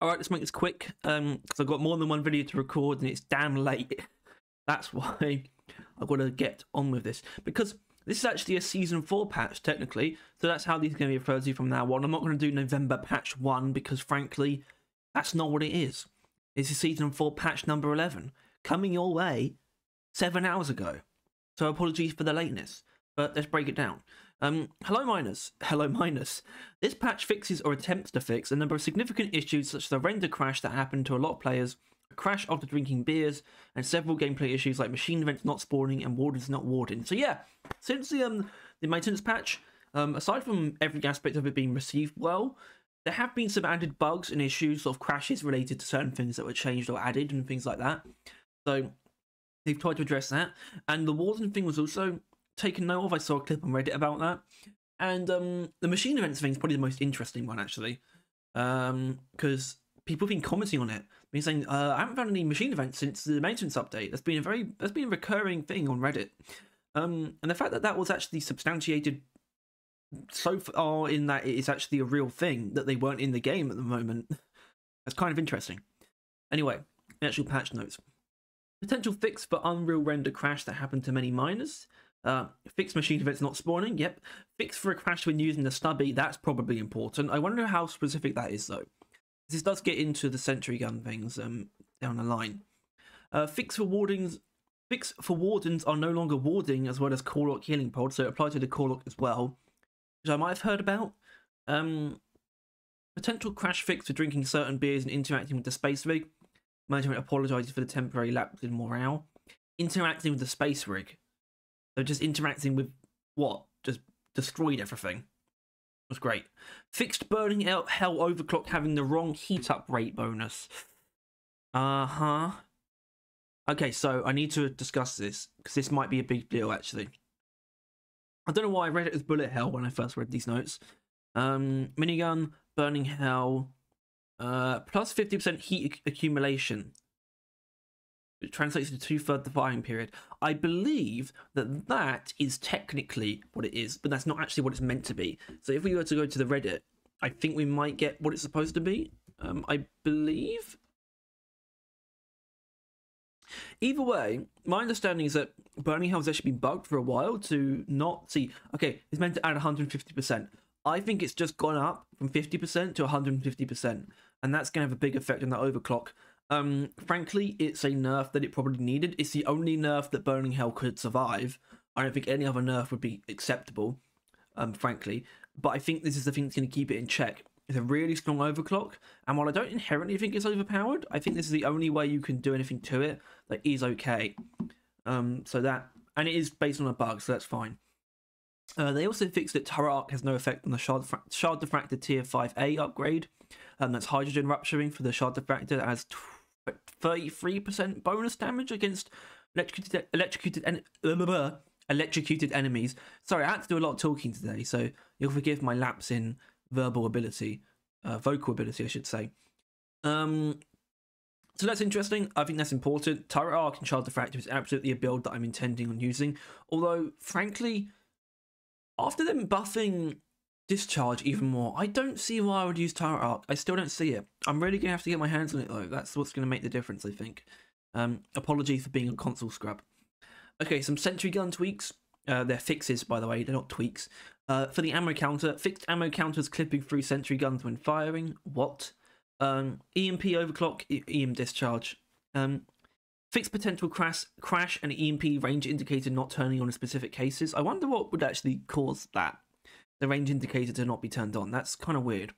Alright, let's make this quick, because I've got more than one video to record and it's damn late. That's why I've got to get on with this, because this is actually a Season 4 patch, technically, so that's how these are going to be referred to from now on. I'm not going to do November patch 1, because frankly, that's not what it is. It's a Season 4 patch number 11, coming your way 7 hours ago. So apologies for the lateness, but let's break it down. Hello miners. This patch fixes or attempts to fix a number of significant issues such as the render crash that happened to a lot of players, a crash after drinking beers, and several gameplay issues like machine events not spawning and wardens not warding. So yeah, since the maintenance patch, aside from every aspect of it being received well, there have been some added bugs and issues, sort of crashes related to certain things that were changed or added and things like that. So they've tried to address that, and the warden thing was also taken note of. I saw a clip on Reddit about that, and the machine events thing is probably the most interesting one actually, because people have been commenting on it, been saying I haven't found any machine events since the maintenance update. That's been a recurring thing on Reddit, and the fact that that was actually substantiated so far in that it is actually a real thing that they weren't in the game at the moment, that's kind of interesting. Anyway, the actual patch notes. Potential fix for Unreal render crash that happened to many miners. Fix machine events not spawning, yep. Fix for a crash when using the stubby, that's probably important. I wonder how specific that is though. This does get into the sentry gun things down the line. Fix for wardens are no longer warding as well as core lock healing pod, so it applies to the core lock as well, which I might have heard about. Potential crash fix for drinking certain beers and interacting with the space rig. Management apologises for the temporary lapse in morale. Interacting with the space rig. So just interacting with what? Just destroyed everything. It was great. Fixed burning hell overclock having the wrong heat up rate bonus. Okay, so I need to discuss this, because this might be a big deal actually. I don't know why I read it as bullet hell when I first read these notes. Minigun, burning hell, plus 50% heat accumulation. It translates to 2/3 the firing period. I believe that that is technically what it is, but that's not actually what it's meant to be. So if we were to go to the Reddit, I think we might get what it's supposed to be. I believe. Either way, my understanding is that Burning Hell has actually been bugged for a while to not see. Okay, it's meant to add 150%. I think it's just gone up from 50% to 150%, and that's going to have a big effect on the overclock. Frankly, it's a nerf that it probably needed. It's the only nerf that Burning Hell could survive. I don't think any other nerf would be acceptable, frankly. But I think this is the thing that's going to keep it in check. It's a really strong overclock, and while I don't inherently think it's overpowered, I think this is the only way you can do anything to it that is okay. So that, and it is based on a bug, so that's fine. They also fixed that turret arc has no effect on the shard diffractor tier 5A upgrade. That's hydrogen rupturing for the shard diffractor that has 33% bonus damage against electrocuted enemies. Sorry, I had to do a lot of talking today, so you'll forgive my lapse in vocal ability, I should say. So that's interesting. I think that's important. Turret arc and shard diffractor is absolutely a build that I'm intending on using. Although, frankly, after them buffing discharge even more, I don't see why I would use turret arc. I still don't see it. I'm really gonna have to get my hands on it though. That's what's gonna make the difference, I think. Apologies for being a console scrub. Okay, some sentry gun tweaks. They're fixes, by the way, they're not tweaks. For the ammo counter, fixed ammo counters clipping through sentry guns when firing. What? EMP overclock, EM discharge. Fixed potential crash and EMP range indicator not turning on in specific cases. I wonder what would actually cause that. The range indicator to not be turned on. That's kind of weird.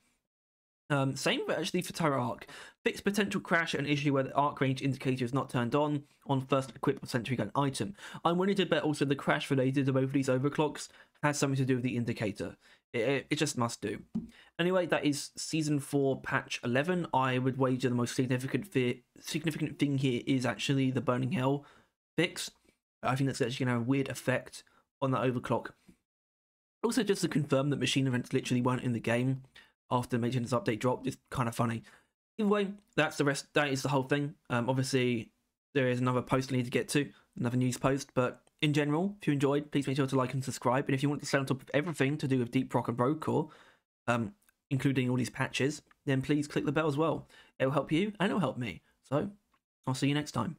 Same but actually for turret arc. Fixed potential crash and issue where the arc range indicator is not turned on first equipped sentry gun item. I'm willing to bet also the crash related to both of these overclocks has something to do with the indicator. It just must do. Anyway, that is Season 4 Patch 11. I would wager the most significant thing here is actually the Burning Hell fix. I think that's actually going to have a weird effect on the overclock. Also, just to confirm that machine events literally weren't in the game after the maintenance update dropped, is kind of funny. Either way, that's the rest. That is the whole thing. Obviously, there is another post I need to get to, another news post, but in general, if you enjoyed, please make sure to like and subscribe. And if you want to stay on top of everything to do with Deep Rock and Roadcore, including all these patches, then please click the bell as well. It'll help you and it'll help me. So I'll see you next time.